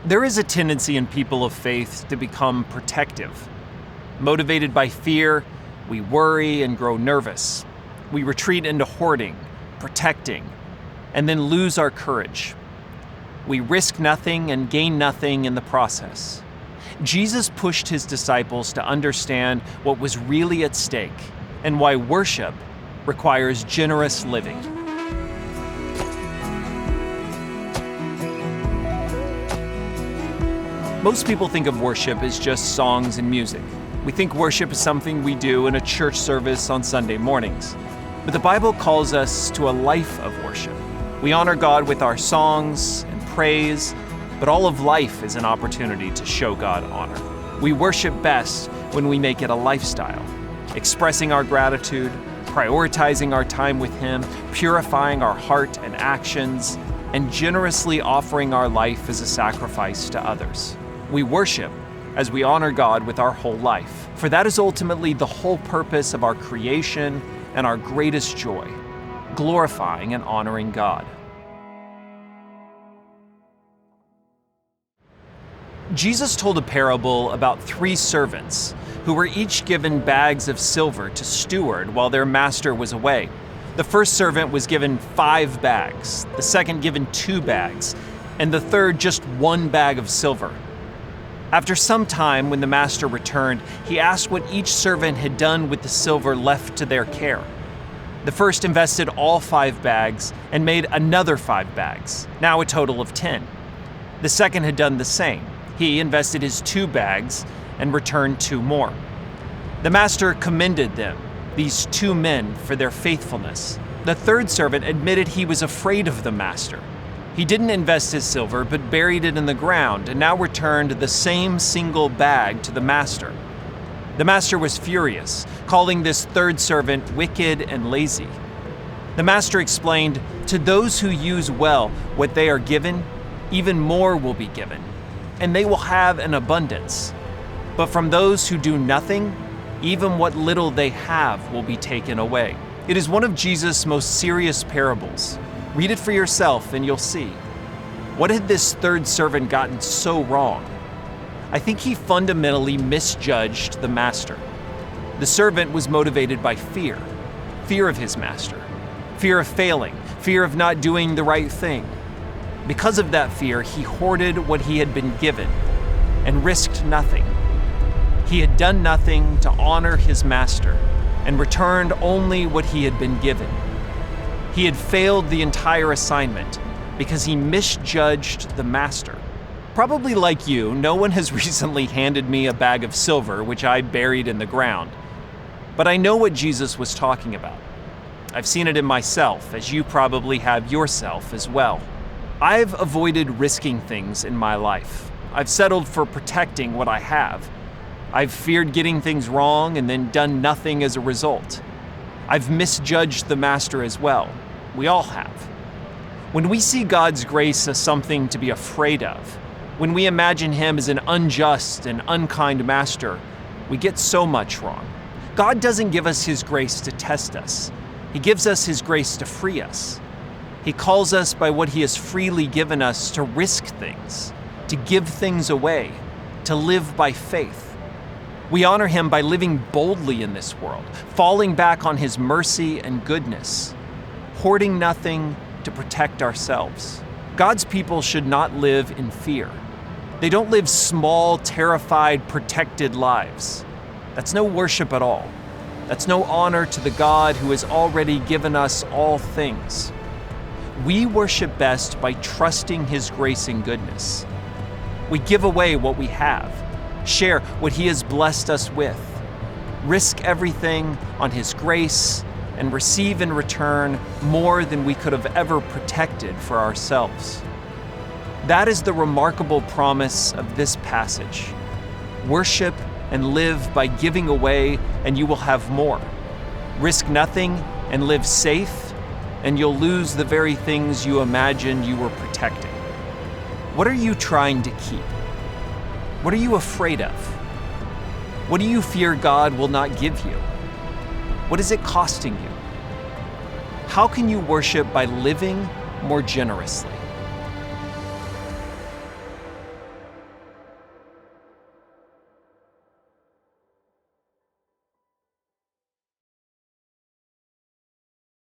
There is a tendency in people of faith to become protective. Motivated by fear, we worry and grow nervous. We retreat into hoarding, protecting, and then lose our courage. We risk nothing and gain nothing in the process. Jesus pushed his disciples to understand what was really at stake and why worship requires generous living. Most people think of worship as just songs and music. We think worship is something we do in a church service on Sunday mornings. But the Bible calls us to a life of worship. We honor God with our songs and praise, but all of life is an opportunity to show God honor. We worship best when we make it a lifestyle, expressing our gratitude, prioritizing our time with Him, purifying our heart and actions, and generously offering our life as a sacrifice to others. We worship as we honor God with our whole life, for that is ultimately the whole purpose of our creation and our greatest joy, glorifying and honoring God. Jesus told a parable about 3 servants who were each given bags of silver to steward while their master was away. The first servant was given 5 bags, the second given 2 bags, and the third just 1 bag of silver. After some time, when the master returned, he asked what each servant had done with the silver left to their care. The first invested all 5 bags and made another 5 bags, now a total of 10. The second had done the same. He invested his 2 bags and returned 2 more. The master commended them, these 2 men, for their faithfulness. The third servant admitted he was afraid of the master. He didn't invest his silver, but buried it in the ground and now returned the same single bag to the master. The master was furious, calling this third servant wicked and lazy. The master explained, "To those who use well what they are given, even more will be given, and they will have an abundance. But from those who do nothing, even what little they have will be taken away." It is one of Jesus' most serious parables. Read it for yourself and you'll see. What had this third servant gotten so wrong? I think he fundamentally misjudged the master. The servant was motivated by fear of his master, fear of failing, fear of not doing the right thing. Because of that fear, he hoarded what he had been given and risked nothing. He had done nothing to honor his master and returned only what he had been given. He had failed the entire assignment because he misjudged the master. Probably like you, no one has recently handed me a bag of silver, which I buried in the ground. But I know what Jesus was talking about. I've seen it in myself, as you probably have yourself as well. I've avoided risking things in my life. I've settled for protecting what I have. I've feared getting things wrong and then done nothing as a result. I've misjudged the master as well. We all have. When we see God's grace as something to be afraid of, when we imagine Him as an unjust and unkind master, we get so much wrong. God doesn't give us His grace to test us. He gives us His grace to free us. He calls us by what He has freely given us to risk things, to give things away, to live by faith. We honor Him by living boldly in this world, falling back on His mercy and goodness, hoarding nothing to protect ourselves. God's people should not live in fear. They don't live small, terrified, protected lives. That's no worship at all. That's no honor to the God who has already given us all things. We worship best by trusting His grace and goodness. We give away what we have, share what He has blessed us with, risk everything on His grace, and receive in return more than we could have ever protected for ourselves. That is the remarkable promise of this passage. Worship and live by giving away, and you will have more. Risk nothing and live safe, and you'll lose the very things you imagined you were protecting. What are you trying to keep? What are you afraid of? What do you fear God will not give you? What is it costing you? How can you worship by living more generously?